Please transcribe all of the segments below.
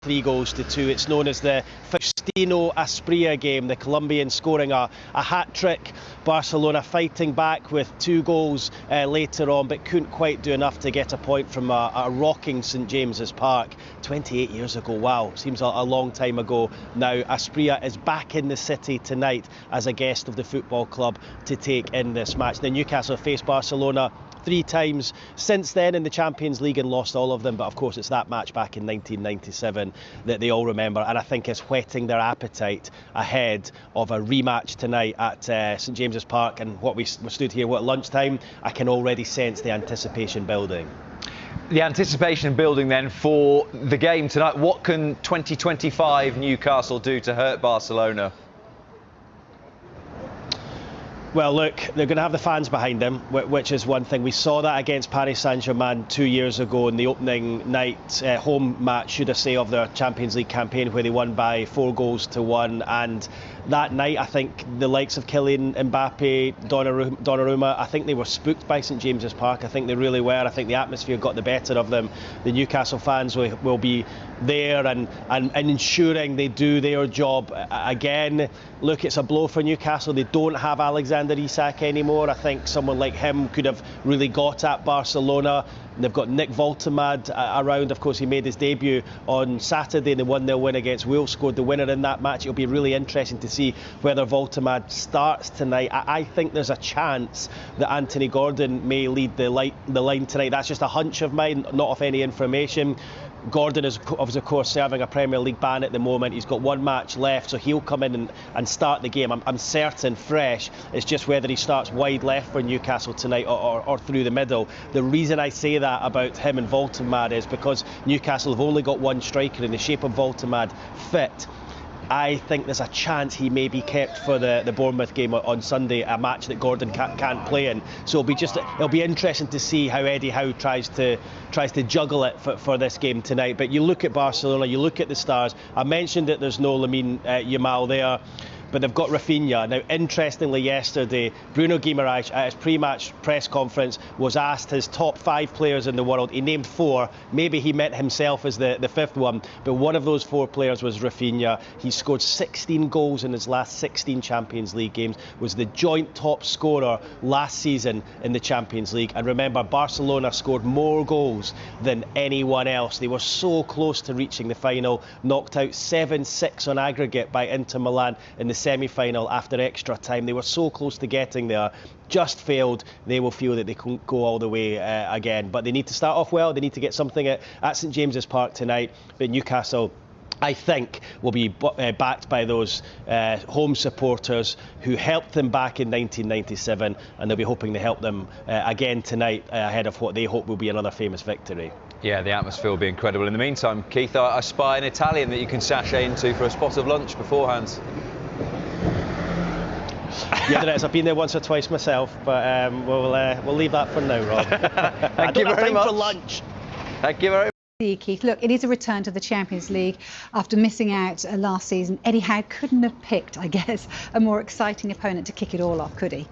3-2. It's known as the Faustino Asprilla game, the Colombian scoring a hat-trick. Barcelona fighting back with 2 goals later on, but couldn't quite do enough to get a point from a rocking St James's Park 28 years ago. Wow, seems a long time ago now. Asprilla is back in the city tonight as a guest of the football club to take in this match. The Newcastle faced Barcelona 3 times since then in the Champions League and lost all of them, but of course it's that match back in 1997 that they all remember, and I think is whetting their appetite ahead of a rematch tonight at St James's Park. And what we stood here at lunchtime, I can already sense the anticipation building. The anticipation building then for the game tonight. What can 2025 Newcastle do to hurt Barcelona? Well, look, they're going to have the fans behind them, which is one thing. We saw that against Paris Saint-Germain 2 years ago in the opening night home match, should I say, of their Champions League campaign, where they won by 4-1. And that night, I think the likes of Kylian Mbappe, Donnarumma, I think they were spooked by St James's Park. I think they really were. I think the atmosphere got the better of them. The Newcastle fans will be there and ensuring they do their job. Again, look, it's a blow for Newcastle. They don't have Alexander Isak anymore. I think someone like him could have really got at Barcelona. They've got Nick Voltemade around. Of course, he made his debut on Saturday in the 1-0 win against Wales, scored the winner in that match. It'll be really interesting to see whether Voltemade starts tonight. I think there's a chance that Anthony Gordon may lead the line tonight. That's just a hunch of mine, not of any information. Gordon is of course serving a Premier League ban at the moment. He's got 1 match left, so he'll come in and start the game. I'm certain fresh. It's just whether he starts wide left for Newcastle tonight or through the middle. The reason I say that about him and Voltemade is because Newcastle have only got 1 striker in the shape of Voltemade fit. I think there's a chance he may be kept for the Bournemouth game on Sunday, a match that Gordon can't play in. So it'll be interesting to see how Eddie Howe tries to juggle it for this game tonight. But you look at Barcelona, you look at the stars. I mentioned that there's no Lamine Yamal there, but they've got Rafinha. Now, interestingly, yesterday, Bruno Guimaraes at his pre-match press conference was asked his top 5 players in the world. He named 4. Maybe he meant himself as the 5th one, but one of those 4 players was Rafinha. He scored 16 goals in his last 16 Champions League games, was the joint top scorer last season in the Champions League. And remember, Barcelona scored more goals than anyone else. They were so close to reaching the final, knocked out 7-6 on aggregate by Inter Milan in the semi-final after extra time. They were so close to getting there, just failed. They will feel that they can't go all the way again, but they need to start off well. They need to get something at St James's Park tonight. But Newcastle, I think, will be backed by those home supporters who helped them back in 1997, and they'll be hoping to help them again tonight ahead of what they hope will be another famous victory. Yeah, the atmosphere will be incredible. In the meantime, Keith, I spy an Italian that you can sashay into for a spot of lunch beforehand. Yeah, there is. I've been there once or twice myself, but we'll leave that for now, Rob. Thank you very much. For lunch. Thank you very much. Keith, look, it is a return to the Champions League after missing out last season. Eddie Howe couldn't have picked, I guess, a more exciting opponent to kick it all off, could he?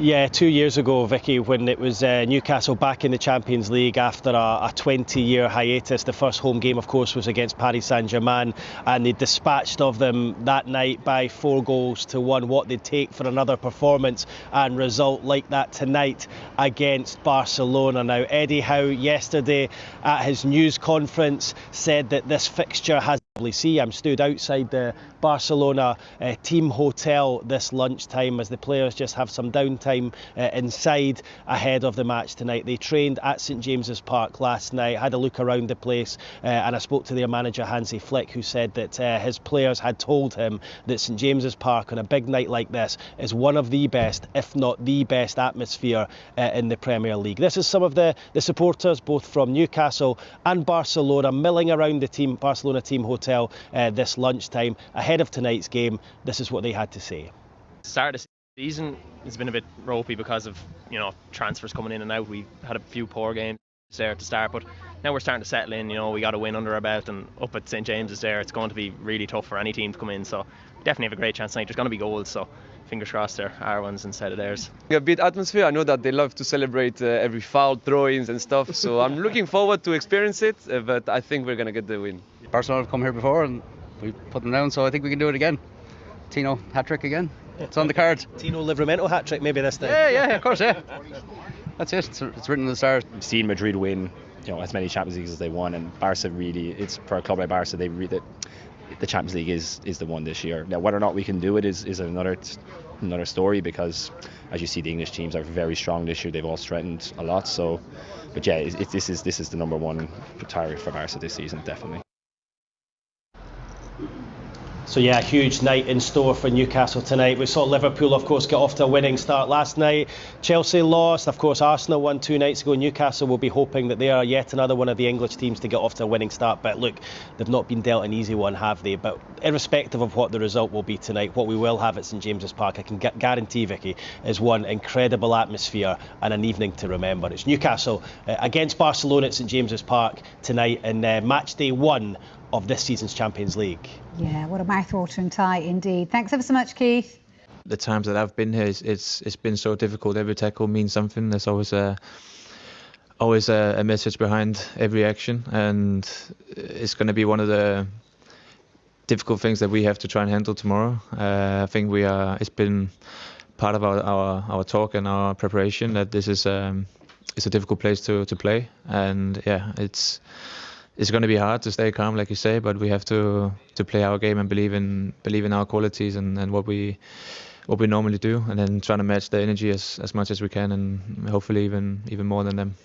Yeah, 2 years ago, Vicky, when it was Newcastle back in the Champions League after a 20-year hiatus. The first home game, of course, was against Paris Saint-Germain, and they dispatched of them that night by 4-1. What they'd take for another performance and result like that tonight against Barcelona. Now, Eddie Howe yesterday at his news conference said that this fixture has... I'm stood outside the Barcelona team hotel this lunchtime as the players just have some downtime inside ahead of the match tonight. They trained at St James's Park last night, had a look around the place, and I spoke to their manager Hansi Flick, who said that his players had told him that St James's Park on a big night like this is one of the best, if not the best atmosphere in the Premier League. This is some of the supporters, both from Newcastle and Barcelona, milling around the Barcelona team hotel this lunchtime ahead of tonight's game. This is what they had to say. Start of the season has been a bit ropey because of transfers coming in and out. We had a few poor games there at the start, but now we're starting to settle in. We got a win under our belt, and up at St James's there, it's going to be really tough for any team to come in. So we definitely have a great chance tonight. There's going to be goals, so fingers crossed they're our ones instead of theirs. A bit atmosphere. I know that they love to celebrate every foul, throw-ins and stuff. So I'm looking forward to experience it. But I think we're gonna get the win. Barcelona have come here before and we put them down, so I think we can do it again. Tino hat-trick again. It's on the card. Tino Livramento hat-trick maybe this time. Yeah, of course, yeah. That's it. It's written in the stars. We've seen Madrid win, as many Champions Leagues as they won, and Barca really, it's for a club like Barca, the Champions League is the one this year. Now, whether or not we can do it is another story, because as you see, the English teams are very strong this year. They've all strengthened a lot. So, but yeah, this is the number one priority for Barca this season, definitely. So yeah, a huge night in store for Newcastle tonight. We saw Liverpool, of course, get off to a winning start last night. Chelsea lost. Of course, Arsenal won 2 nights ago. Newcastle will be hoping that they are yet another one of the English teams to get off to a winning start. But look, they've not been dealt an easy one, have they? But irrespective of what the result will be tonight, what we will have at St James's Park, I can guarantee, Vicky, is one incredible atmosphere and an evening to remember. It's Newcastle against Barcelona at St James's Park tonight in match day 1 of this season's Champions League. Yeah, what a mouth-watering tie indeed. Thanks ever so much, Keith. The times that I've been here, it's been so difficult. Every tackle means something. There's always a message behind every action, and it's going to be one of the difficult things that we have to try and handle tomorrow. I think it's been part of our talk and our preparation that this is it's a difficult place to play, and yeah, it's going to be hard to stay calm, like you say, but we have to play our game and believe in our qualities and what we normally do, and then trying to match the energy as much as we can, and hopefully even more than them.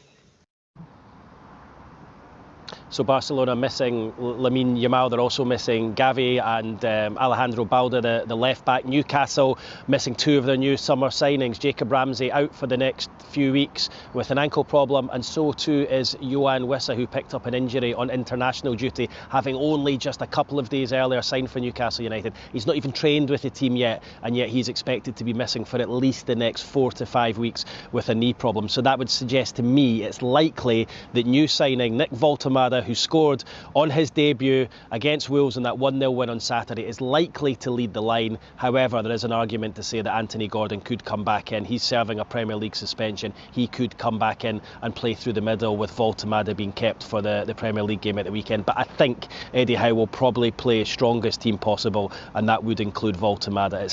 So Barcelona missing Lamine Yamal, they're also missing Xavi and Alejandro Balde, the left back. Newcastle missing 2 of their new summer signings. Jacob Ramsey out for the next few weeks with an ankle problem, and so too is Yoane Wissa, who picked up an injury on international duty, having only just a couple of days earlier signed for Newcastle United. He's not even trained with the team yet, and yet he's expected to be missing for at least the next 4 to 5 weeks with a knee problem. So that would suggest to me it's likely that new signing Nick Voltemade, who scored on his debut against Wolves in that 1-0 win on Saturday, is likely to lead the line. However, there is an argument to say that Anthony Gordon could come back in. He's serving a Premier League suspension. He could come back in and play through the middle, with Voltemade being kept for the Premier League game at the weekend. But I think Eddie Howe will probably play his strongest team possible, and that would include Voltemade at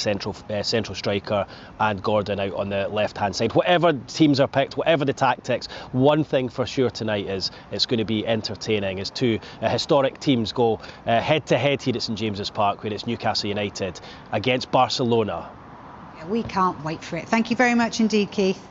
central striker and Gordon out on the left-hand side. Whatever teams are picked, whatever the tactics, one thing for sure tonight is it's going to be entertaining as 2 historic teams go head-to-head here at St James's Park, where it's Newcastle United against Barcelona. We can't wait for it. Thank you very much indeed, Keith.